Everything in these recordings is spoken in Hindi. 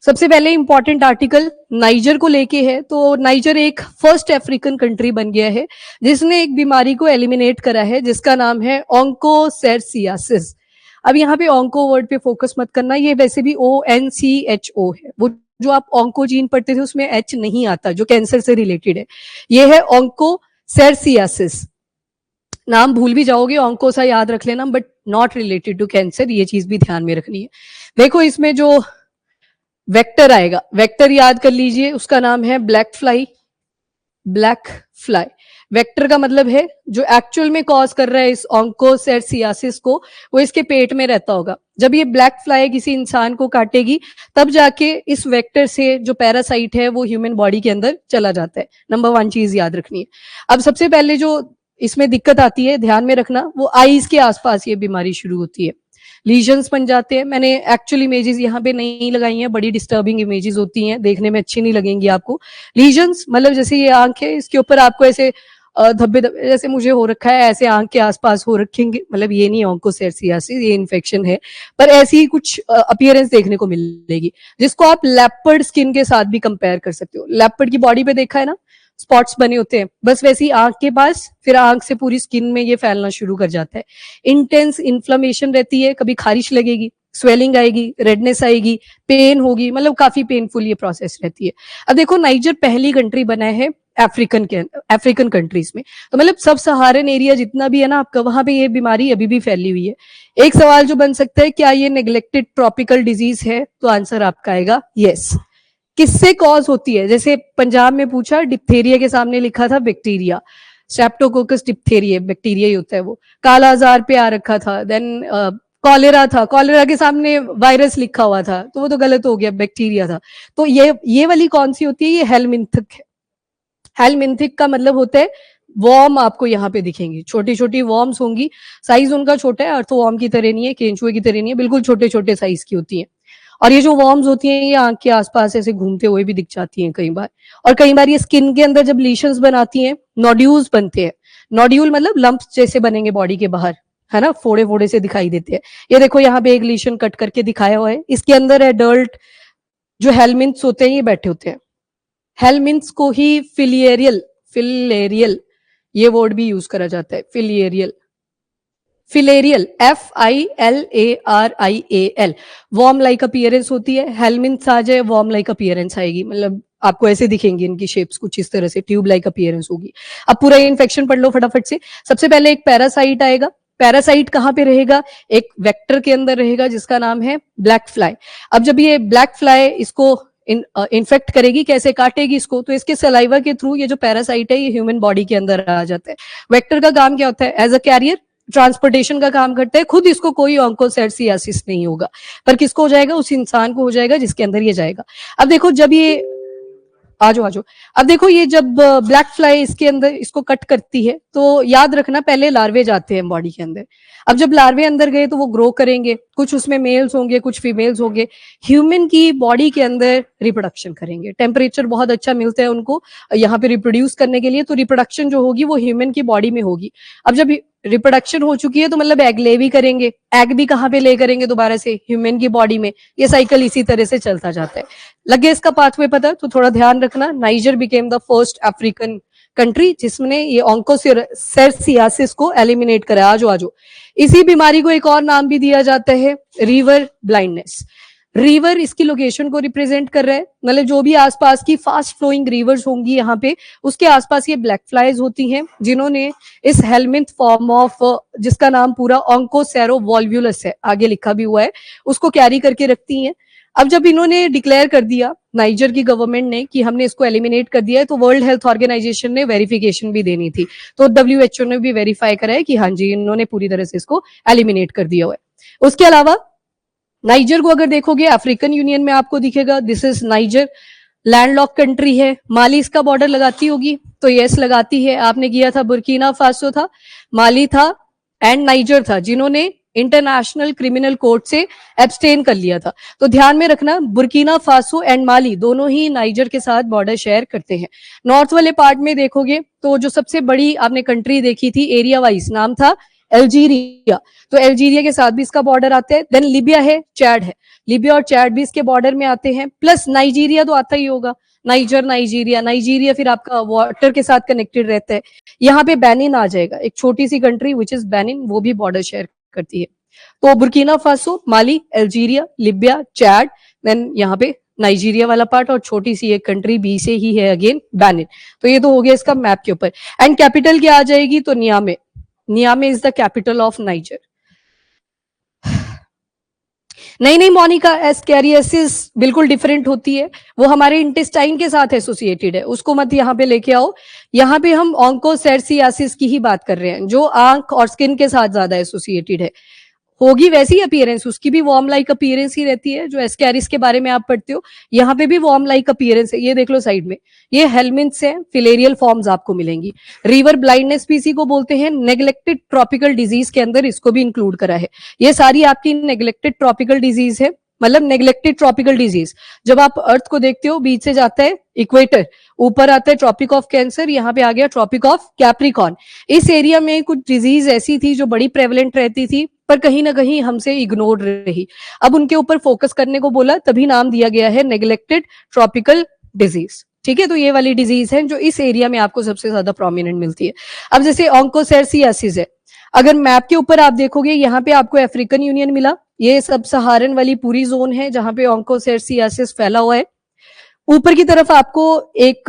सबसे पहले इंपॉर्टेंट आर्टिकल नाइजर को लेके है। तो नाइजर एक फर्स्ट अफ्रीकन कंट्री बन गया है जिसने एक बीमारी को एलिमिनेट करा है जिसका नाम है ऑन्कोसेरसियासिस। अब यहाँ पे ऑन्को वर्ड पे फोकस मत करना, ये वैसे भी ONCHO है। वो जो आप ऑन्कोजीन पढ़ते थे उसमें H नहीं आता, जो कैंसर से रिलेटेड है। ये है ऑन्कोसेरसियासिस। नाम भूल भी जाओगे, ऑन्को सा याद रख लेना, but not related to cancer, ये चीज भी ध्यान में रखनी है। देखो इसमें जो वेक्टर आएगा, वेक्टर याद कर लीजिए, उसका नाम है black fly. Black fly vector का मतलब है जो एक्चुअल में कॉज कर रहा है इस ऑन्कोसेरसियासिस को, वो इसके पेट में रहता होगा। जब ये ब्लैक फ्लाई किसी इंसान को काटेगी तब जाके इस वेक्टर से जो पैरासाइट है वो ह्यूमन बॉडी के अंदर चला जाता है। नंबर 1 चीज याद रखनी है। अब सबसे पहले जो इसमें दिक्कत आती है, ध्यान में रखना, वो आईज के आसपास ये बीमारी शुरू होती है। लीजन्स बन जाते हैं। मैंने एक्चुअल इमेजेस यहाँ पे नहीं लगाई हैं, बड़ी डिस्टर्बिंग इमेजेस होती हैं, देखने में अच्छी नहीं लगेंगी आपको। लीजन्स मतलब जैसे ये आंख है, इसके ऊपर आपको ऐसे धब्बे धब्बे जैसे मुझे हो रखा है, ऐसे आंख के आसपास हो रखेंगे, मतलब ये नहीं ऑन्कोसेरसियासिस, ये इन्फेक्शन है, पर ऐसी ही कुछ अपीयरेंस देखने को मिलेगी, जिसको आप लेपर्ड स्किन के साथ भी कंपेयर कर सकते हो। लेपर्ड की बॉडी पे देखा है ना, स्पॉट्स बने होते हैं, बस वैसे ही आंख के पास, फिर आंख से पूरी स्किन में ये फैलना शुरू कर जाता है। इंटेंस इन्फ्लेमेशन रहती है, कभी खारिश लगेगी, स्वेलिंग आएगी, रेडनेस आएगी, पेन होगी, मतलब काफी पेनफुल ये प्रोसेस रहती है। अब देखो नाइजर पहली कंट्री बना है अफ्रीकन कंट्रीज में, तो मतलब सब सहारन एरिया जितना भी है ना आपका, वहां पे ये बीमारी अभी भी फैली हुई है। एक सवाल जो बन सकता है, क्या ये नेग्लेक्टेड ट्रॉपिकल डिजीज है? तो आंसर आपका आएगा यस। किससे कॉज होती है? जैसे पंजाब में पूछा, डिप्थेरिया के सामने लिखा था बैक्टीरिया, स्ट्रेप्टोकोकस डिप्थेरिया बैक्टीरिया ही होता है वो। काला आजार पे आ रखा था, देन कॉलेरा था, कॉलेरा के सामने वायरस लिखा हुआ था, तो वो तो गलत हो गया, बैक्टीरिया था। तो ये वाली कौन सी होती है? ये हेलमिंथिक है। हेलमिंथिक का मतलब होता है वॉर्म, आपको यहाँ पे दिखेंगी छोटी छोटी वॉर्म्स होंगी, साइज उनका छोटा है, अर्थवॉर्म की तरह नहीं है, केंचुए की तरह नहीं है, बिल्कुल छोटे छोटे साइज की होती है। और ये जो वॉर्म्स होती हैं ये आंख के आसपास ऐसे घूमते हुए भी दिख जाती हैं कई बार। और कई बार ये स्किन के अंदर जब लीशंस बनाती हैं, नोड्यूल्स बनते हैं। नोड्यूल मतलब लंप्स जैसे बनेंगे बॉडी के बाहर, है ना, फोड़े फोड़े से दिखाई देते हैं। ये देखो यहाँ पे एक लीशन कट करके दिखाया हुआ है, इसके अंदर एडल्ट जो हेलमिंथ्स होते हैं ये बैठे होते हैं। हेलमिंथ्स को ही फिलेरियल ये वर्ड भी यूज करा जाता है, filarial FILARIAL। Worm like appearance होती है, हेलमिंथ्स आ जाए वॉर्म लाइक अपीयरेंस आएगी, मतलब आपको ऐसे दिखेंगी इनकी शेप्स कुछ इस तरह से, ट्यूब लाइक अपीयरेंस होगी। अब पूरा इन्फेक्शन पढ़ लो फटाफट से। सबसे पहले एक पैरासाइट आएगा। पैरासाइट कहाँ पे रहेगा? एक वेक्टर के अंदर रहेगा जिसका नाम है ब्लैक फ्लाई। अब जब ये ब्लैक फ्लाई इसको इन्फेक्ट करेगी, कैसे काटेगी इसको? तो इसके सलाइवा के थ्रू ये जो पैरासाइट है ये ह्यूमन बॉडी के अंदर आ जाता है। वेक्टर का काम क्या होता है? एज अ कैरियर ट्रांसपोर्टेशन का काम करता है। खुद इसको कोई ऑन्कोसेरसियासिस नहीं होगा, पर किसको हो जाएगा? उस इंसान को हो जाएगा जिसके अंदर ये जाएगा। अब देखो जब ये आजो अब देखो ये जब ब्लैक फ्लाई इसके अंदर इसको कट करती है, तो याद रखना पहले लार्वे जाते हैं बॉडी के अंदर। अब जब लार्वे अंदर गए तो वो ग्रो करेंगे, कुछ उसमें मेल्स होंगे कुछ फीमेल्स होंगे, ह्यूमन की बॉडी के अंदर रिप्रोडक्शन करेंगे। टेम्परेचर बहुत अच्छा मिलता है उनको यहाँ पे रिप्रोड्यूस करने के लिए, तो रिप्रोडक्शन जो होगी वो ह्यूमन की बॉडी में होगी। अब जब रिप्रोडक्शन हो चुकी है तो मतलब एग ले भी करेंगे, एग भी कहाँ पे ले करेंगे? दोबारा से ह्यूमन की बॉडी में। ये साइकिल इसी तरह से चलता जाता है। लगे इसका पाथवे पता? तो थोड़ा ध्यान रखना। Niger became the first African country जिसने ये ऑन्कोसेरसियासिस को एलिमिनेट करा। आजो इसी बीमारी को एक और नाम भी दिया जाता है, रिवर ब्लाइंडनेस। रिवर इसकी लोकेशन को रिप्रेजेंट कर रहा है, मतलब जो भी आसपास की फास्ट फ्लोइंग रिवर्स होंगी यहाँ पे, उसके आसपास ये ब्लैक फ्लाइज होती हैं जिन्होंने इस हेलमिंथ फॉर्म ऑफ, जिसका नाम पूरा ऑन्कोसेरोवोल्वुलस है, आगे लिखा भी हुआ है, उसको कैरी करके रखती हैं। अब जब इन्होंने डिक्लेयर कर दिया नाइजर की गवर्नमेंट ने कि हमने इसको एलिमिनेट कर दिया है, तो वर्ल्ड हेल्थ ऑर्गेनाइजेशन ने वेरिफिकेशन भी देनी थी, तो WHO ने भी वेरीफाई करा है कि हाँ जी इन्होंने पूरी तरह से इसको एलिमिनेट कर दिया हुआ है। उसके अलावा नाइजर को अगर देखोगे अफ्रीकन यूनियन में आपको दिखेगा, this is Niger, landlocked country है। माली इसका बॉर्डर लगाती होगी, तो यस लगाती है। आपने किया था बुर्किना फासो था, माली था एंड नाइजर था जिन्होंने इंटरनेशनल क्रिमिनल कोर्ट से एब्सटेन कर लिया था। तो ध्यान में रखना बुर्किना फासो एंड माली दोनों ही नाइजर के साथ बॉर्डर शेयर करते हैं। नॉर्थ वाले पार्ट में देखोगे तो जो सबसे बड़ी आपने कंट्री देखी थी एरिया वाइज, नाम था अल्जीरिया, तो अल्जीरिया के साथ भी इसका बॉर्डर आता है। देन लीबिया है, चैड है, लीबिया और चैड भी इसके बॉर्डर में आते हैं, प्लस नाइजीरिया तो आता ही होगा, नाइजर, नाइजीरिया, नाइजीरिया फिर आपका वाटर के साथ कनेक्टेड रहता है। यहाँ पे बेनिन आ जाएगा, एक छोटी सी कंट्री विच इज बेनिन, वो भी बॉर्डर शेयर करती है। तो बुर्किना फासो, माली, अल्जीरिया, लीबिया, चैड, देन यहाँ पे नाइजीरिया वाला पार्ट, और छोटी सी एक कंट्री बी से ही है अगेन, बेनिन। तो ये तो हो गया इसका मैप के ऊपर। एंड कैपिटल क्या आ जाएगी, तो Niamey, Niamey is the capital of Niger. नहीं नहीं मोनिका, एस्कैरियोसिस बिल्कुल डिफरेंट होती है, वो हमारे इंटेस्टाइन के साथ एसोसिएटेड है, उसको मत यहाँ पे लेके आओ। यहाँ पे हम ऑन्कोसैरसियासिस की ही बात कर रहे हैं, जो आंख और स्किन के साथ ज्यादा एसोसिएटेड है। होगी वैसी अपीयरेंस, उसकी भी वॉर्म लाइक अपीयरेंस ही रहती है, जो एस्कैरिस के बारे में आप पढ़ते हो, यहाँ पे भी वॉर्म लाइक अपीयरेंस है। ये देख लो साइड में, ये हेलमिंथ्स हैं, फिलेरियल फॉर्म्स आपको मिलेंगी। रिवर ब्लाइंडनेस भी इसी को बोलते हैं, नेग्लेक्टेड ट्रॉपिकल डिजीज के अंदर इसको भी इंक्लूड करा है। ये सारी आपकी नेग्लेक्टेड ट्रॉपिकल डिजीज है, मतलब नेग्लेक्टेड ट्रॉपिकल डिजीज। जब आप अर्थ को देखते हो, बीच से जाता है इक्वेटर, ऊपर आता है ट्रॉपिक ऑफ कैंसर, यहाँ पे आ गया ट्रॉपिक ऑफ कैप्रिकॉन। इस एरिया में कुछ डिजीज ऐसी थी जो बड़ी प्रेवलेंट रहती थी, पर कहीं ना कहीं हमसे इग्नोर रही, अब उनके ऊपर फोकस करने को बोला, तभी नाम दिया गया है नेग्लेक्टेड ट्रॉपिकल डिजीज। ठीक है, तो ये वाली डिजीज है जो इस एरिया में आपको सबसे ज्यादा प्रोमिनेंट मिलती है। अब जैसे ऑन्कोसैरसियासिस है, अगर मैप के ऊपर आप देखोगे, यहाँ पे आपको अफ्रीकन यूनियन मिला, ये सब सहारन वाली पूरी जोन है जहां पे ऑन्कोसैरसियासिस फैला हुआ है। ऊपर की तरफ आपको एक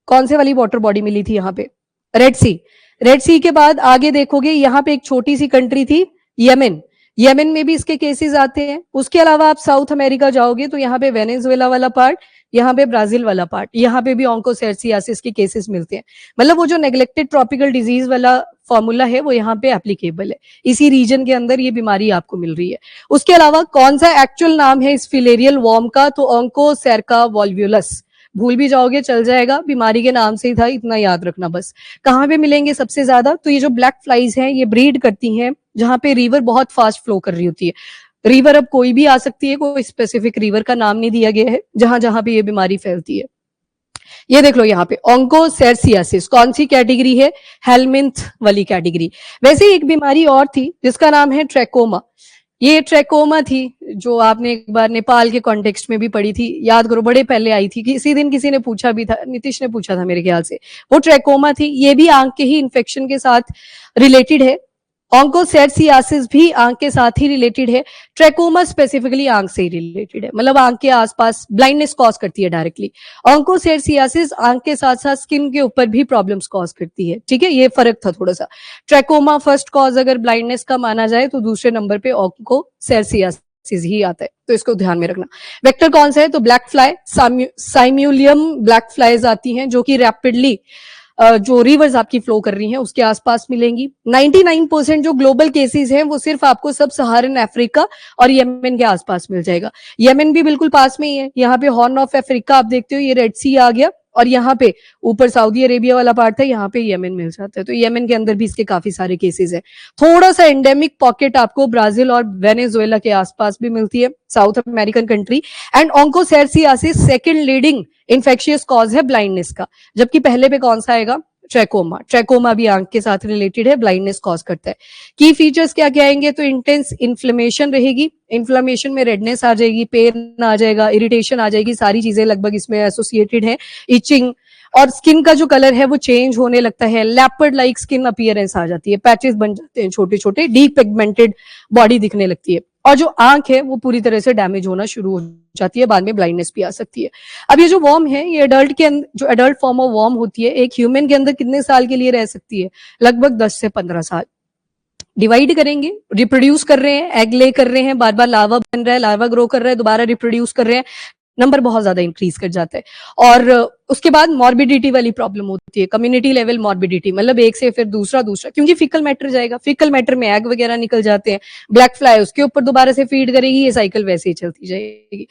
कौन से वाली वाटर बॉडी मिली थी, यहाँ पे रेड सी। रेड सी के बाद आगे देखोगे, यहाँ पे एक छोटी सी कंट्री थी यमन, यमन में भी इसके केसेस आते हैं। उसके अलावा आप साउथ अमेरिका जाओगे तो यहाँ पे वेनेजुएला वाला पार्ट, यहाँ पे ब्राजील वाला पार्ट, यहाँ पे भी ऑन्कोसैरसियासिस के केसेस मिलते हैं। मतलब वो जो नेग्लेक्टेड ट्रॉपिकल डिजीज वाला फॉर्मूला है वो यहाँ पे एप्लीकेबल है, इसी रीजन के अंदर ये बीमारी आपको मिल रही है। उसके अलावा कौन सा एक्चुअल नाम है इस फिलेरियल वॉर्म का, तो ऑन्कोसैरका वॉल्व्युलस। भूल भी जाओगे चल जाएगा, बीमारी के नाम से ही था, इतना याद रखना बस। कहाँ पे मिलेंगे सबसे ज्यादा, तो ये जो ब्लैक फ्लाइज हैं ये ब्रीड करती हैं जहां पे रिवर बहुत फास्ट फ्लो कर रही होती है। रिवर अब कोई भी आ सकती है, कोई स्पेसिफिक रिवर का नाम नहीं दिया गया है, जहां जहां पे ये बीमारी फैलती है। ये देख लो यहाँ पे ऑन्कोसैरसियासिस कौन सी कैटेगरी है, हेलमिंथ वाली कैटेगरी। वैसे एक बीमारी और थी जिसका नाम है ट्रैकोमा। ये ट्रैकोमा थी जो आपने एक बार नेपाल के कॉन्टेक्स्ट में भी पढ़ी थी, याद करो, बड़े पहले आई थी, किसी दिन किसी ने पूछा भी था, नीतीश ने पूछा था मेरे ख्याल से, वो ट्रैकोमा थी। ये भी आंख के ही इन्फेक्शन के साथ रिलेटेड है। ऑन्कोसैरसियासिस भी आंख के साथ ही रिलेटेड है, ट्रैकोमा स्पेसिफिकली आंख से ही रिलेटेड है, मतलब आंख के आसपास ब्लाइंडनेस कॉज करती है डायरेक्टली। ऑन्कोसैरसियासिस आंख के साथ साथ स्किन के ऊपर भी प्रॉब्लम्स कॉज करती है। ठीक है, ये फर्क था थोड़ा सा। ट्रैकोमा फर्स्ट कॉज अगर ब्लाइंडनेस का माना जाए तो दूसरे नंबर पे ऑन्कोसैरसियासिस ही आता है, तो इसको ध्यान में रखना। वेक्टर कौन सा है, तो ब्लैक फ्लाई, साइम्यूलियम ब्लैक फ्लाइज आती हैं जो कि रैपिडली जो रिवर्स आपकी फ्लो कर रही हैं उसके आसपास मिलेंगी। 99% जो ग्लोबल केसेस हैं वो सिर्फ आपको सब सहारन अफ्रीका और यमन के आसपास मिल जाएगा। यमन भी बिल्कुल पास में ही है, यहाँ पे हॉर्न ऑफ अफ्रीका आप देखते हो, ये रेड सी आ गया, और यहाँ पे ऊपर सऊदी अरेबिया वाला पार्ट था, यहाँ पे यमन मिल जाता है, तो यमन के अंदर भी इसके काफी सारे केसेस हैं। थोड़ा सा एंडेमिक पॉकेट आपको ब्राजील और वेनेजुएला के आसपास भी मिलती है, South American country. And onchocerciasis second leading infectious cause है ब्लाइंडनेस का, जबकि पहले पे कौन सा आएगा, ट्रैकोमा। ट्रैकोमा भी आंख के साथ रिलेटेड है, ब्लाइंडनेस कॉज करता है। की फीचर्स क्या क्या आएंगे, तो इंटेंस इन्फ्लेमेशन रहेगी, इन्फ्लेमेशन में रेडनेस आ जाएगी, पेन आ जाएगा, इरिटेशन आ जाएगी, सारी चीजें लगभग इसमें एसोसिएटेड है। इचिंग, और स्किन का जो कलर है वो चेंज होने लगता है, लेपर्ड लाइक स्किन अपीयरेंस आ जाती है, पैचेस बन जाते हैं छोटे छोटे, डीपिगमेंटेड बॉडी दिखने लगती है, और जो आंख है वो पूरी तरह से डैमेज होना शुरू हो जाती है, बाद में ब्लाइंडनेस भी आ सकती है। अब ये जो वॉर्म है, ये एडल्ट के अंदर, जो एडल्ट फॉर्म ऑफ वॉर्म होती है, एक ह्यूमन के अंदर कितने साल के लिए रह सकती है, लगभग 10 से 15 साल। डिवाइड करेंगे, रिप्रोड्यूस कर रहे हैं, एग ले कर रहे हैं, बार बार लार्वा बन रहा है, लार्वा ग्रो कर रहा है, दोबारा रिप्रोड्यूस कर रहे हैं, नंबर बहुत ज्यादा इंक्रीज कर जाता है। और उसके बाद मॉर्बिडिटी वाली प्रॉब्लम होती है, कम्युनिटी लेवल मॉर्बिडिटी, मतलब एक से फिर दूसरा, क्योंकि फिकल मैटर जाएगा, फिकल मैटर में एग वगैरह निकल जाते हैं, ब्लैक फ्लाई उसके ऊपर दोबारा से फीड करेगी, ये साइकिल वैसे ही चलती जाएगी।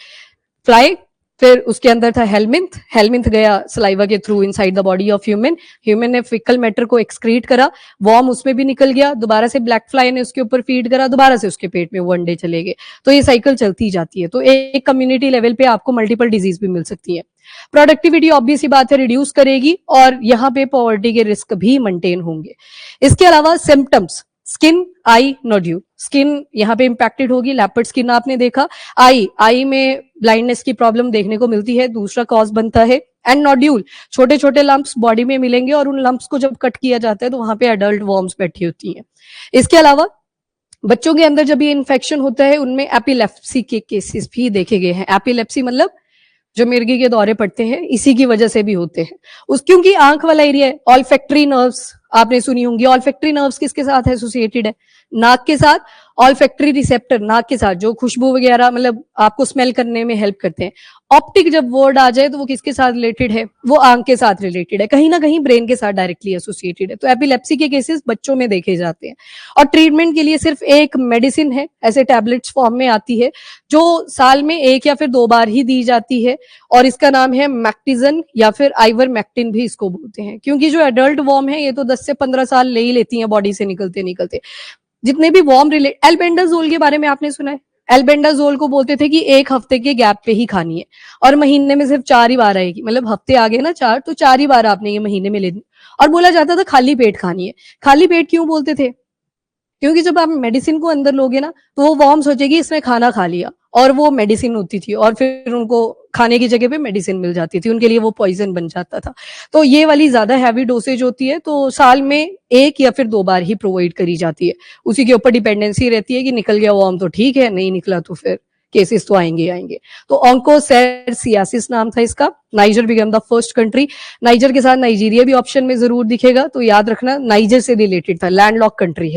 फ्लाई, फिर उसके अंदर था हेलमिंथ, हेलमिंथ गया सलाइवा के through inside the body of human, human ने फिकल मैटर को एक्सक्रीट करा, वॉर्म उसमें भी निकल गया, दोबारा से ब्लैक फ्लाई ने उसके ऊपर फीड करा, दोबारा से उसके पेट में वो अंडे चले गए, तो ये साइकिल चलती जाती है। तो एक कम्युनिटी लेवल पे आपको मल्टीपल डिजीज भी मिल सकती है। प्रोडक्टिविटी ऑब्वियस ही बात है रिड्यूस करेगी, और यहाँ पे पॉवर्टी के रिस्क भी मेंटेन होंगे। इसके अलावा सिम्टम्स, स्किन, आई, नोड्यूल। स्किन यहाँ पे इंपैक्टेड होगी, लेपर्ड स्किन आपने देखा। आई में ब्लाइंडनेस की प्रॉब्लम देखने को मिलती है, दूसरा कॉज बनता है। एंड नोड्यूल, छोटे छोटे लंप्स बॉडी में मिलेंगे और उन लंप्स को जब कट किया जाता है तो वहां पे एडल्ट वॉर्म्स बैठी होती हैं। इसके अलावा बच्चों के अंदर जब ये इन्फेक्शन होता है उनमें एपिलेप्सी के केसेस भी देखे गए हैं। एपिलेप्सी मतलब जो मिर्गी के दौरे पड़ते हैं, इसी की वजह से भी होते हैं। उस क्योंकि आंख वाला एरिया है, ऑल्फैक्टरी नर्व्स आपने सुनी होंगी। ऑल्फैक्टरी नर्व्स किसके साथ एसोसिएटेड है? नाक के साथ। ऑल्फैक्टरी रिसेप्टर नाक के साथ, जो खुशबू वगैरह मतलब आपको स्मेल करने में हेल्प करते हैं। ऑप्टिक जब वर्ड आ जाए तो वो किसके साथ रिलेटेड है? वो आंख के साथ रिलेटेड है, कहीं ना कहीं ब्रेन के साथ डायरेक्टली एसोसिएटेड है। तो एपिलेप्सी के केसेस बच्चों में देखे जाते हैं और ट्रीटमेंट के लिए सिर्फ एक मेडिसिन है, ऐसे टैबलेट्स फॉर्म में आती है, जो साल में 1 या फिर 2 बार ही दी जाती है और इसका नाम है मैक्टिजन या फिर आइवरमेक्टिन भी इसको बोलते हैं। क्योंकि जो एडल्ट वॉर्म है ये तो 10 से 15 साल ले ही लेती हैं बॉडी से निकलते निकलते। जितने भी वॉर्म रिलेट, एल्बेंडाजोल के बारे में आपने सुना है? एल्बेंडाजोल को बोलते थे कि 1 हफ्ते के गैप पे ही खानी है और महीने में सिर्फ 4 ही बार आएगी। मतलब हफ्ते आ गए ना 4, तो 4 ही बार आपने ये महीने में लेनी। और बोला जाता था खाली पेट खानी है। खाली पेट क्यों बोलते थे? क्योंकि जब आप मेडिसिन को अंदर लोगे ना तो वो वॉर्म सोचेगी इसने खाना खा लिया, और वो मेडिसिन होती थी और फिर उनको खाने की जगह पे मेडिसिन मिल जाती थी, उनके लिए वो पॉइजन बन जाता था। तो ये वाली ज्यादा हैवी डोसेज होती है, तो साल में 1 या फिर 2 बार ही प्रोवाइड करी जाती है। उसी के ऊपर डिपेंडेंसी रहती है कि निकल गया वॉर्म तो ठीक है, नहीं निकला तो फिर केसेस तो आएंगे आएंगे। तो ऑन्कोसैरसियासिस नाम था इसका। Niger become the first country. Niger के साथ नाइजीरिया भी ऑप्शन में जरूर दिखेगा, तो याद रखना नाइजर से रिलेटेड था, लैंडलॉक कंट्री है।